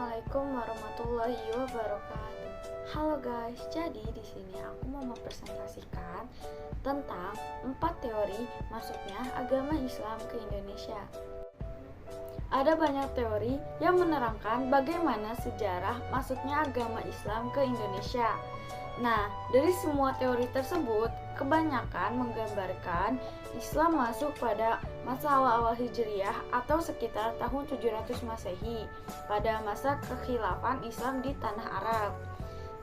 Assalamualaikum warahmatullahi wabarakatuh. Halo guys, jadi di sini aku mau mempresentasikan tentang 4 teori masuknya agama Islam ke Indonesia. Ada banyak teori yang menerangkan bagaimana sejarah masuknya agama Islam ke Indonesia. Nah, dari semua teori tersebut, kebanyakan menggambarkan Islam masuk pada masa awal-awal Hijriyah atau sekitar tahun 700 Masehi pada masa kekhilafan Islam di tanah Arab.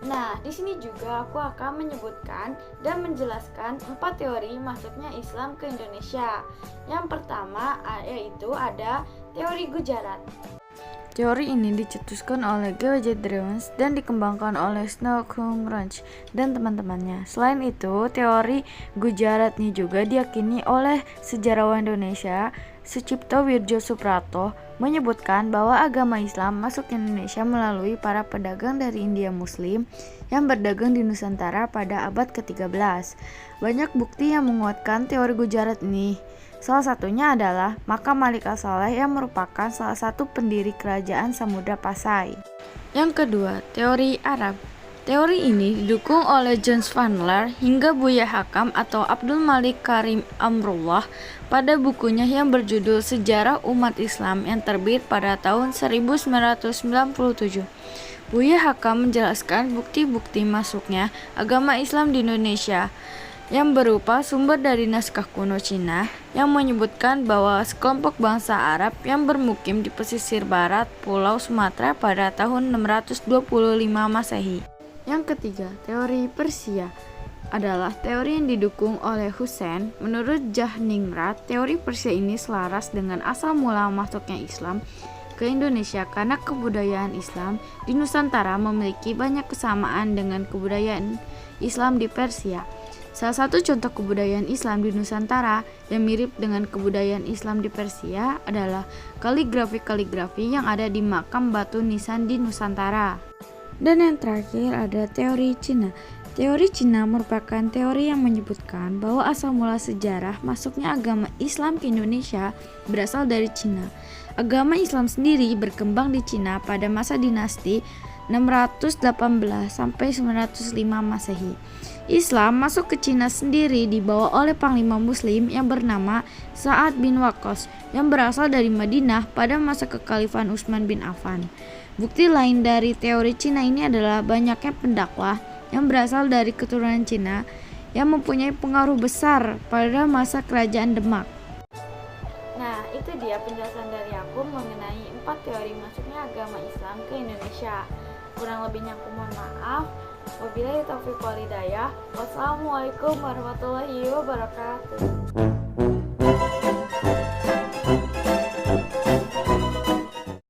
Nah, di sini juga aku akan menyebutkan dan menjelaskan 4 teori masuknya Islam ke Indonesia. Yang pertama yaitu ada teori Gujarat. Teori ini dicetuskan oleh G.W. Drewens dan dikembangkan oleh Snodgrass Ranch dan teman-temannya. Selain itu, teori Gujarat ini juga diyakini oleh sejarawan Indonesia Sucipto Wirjo Suprapto, menyebutkan bahwa agama Islam masuk ke Indonesia melalui para pedagang dari India Muslim yang berdagang di Nusantara pada abad ke-13. Banyak bukti yang menguatkan teori Gujarat ini. Salah satunya adalah makam Malik As-Saleh yang merupakan salah satu pendiri kerajaan Samudra Pasai. Yang kedua, teori Arab. Teori ini didukung oleh John Van Laer hingga Buya Hakam atau Abdul Malik Karim Amrullah pada bukunya yang berjudul Sejarah Umat Islam yang terbit pada tahun 1997. Buya Hakam menjelaskan bukti-bukti masuknya agama Islam di Indonesia yang berupa sumber dari naskah kuno Cina yang menyebutkan bahwa sekelompok bangsa Arab yang bermukim di pesisir barat Pulau Sumatera pada tahun 625 Masehi. Yang ketiga, teori Persia adalah teori yang didukung oleh Hussein. Menurut Jahningrat, teori Persia ini selaras dengan asal mula masuknya Islam ke Indonesia karena kebudayaan Islam di Nusantara memiliki banyak kesamaan dengan kebudayaan Islam di Persia. Salah satu contoh kebudayaan Islam di Nusantara yang mirip dengan kebudayaan Islam di Persia adalah kaligrafi-kaligrafi yang ada di makam batu nisan di Nusantara. Dan yang terakhir ada teori Cina. Teori Cina merupakan teori yang menyebutkan bahwa asal mula sejarah masuknya agama Islam ke Indonesia berasal dari Cina. Agama Islam sendiri berkembang di Cina pada masa dinasti 618 sampai 905 Masehi. Islam masuk ke Cina sendiri dibawa oleh panglima muslim yang bernama Sa'ad bin Waqqas yang berasal dari Madinah pada masa kekhalifan Utsman bin Affan. Bukti lain dari teori Cina ini adalah banyaknya pendakwah yang berasal dari keturunan Cina yang mempunyai pengaruh besar pada masa kerajaan Demak. Nah, itu dia penjelasan dari aku mengenai 4 teori masuknya agama Islam ke Indonesia. Kurang lebihnya aku mohon maaf. Wabillahi taufiq wal hidayah. Wassalamualaikum warahmatullahi wabarakatuh.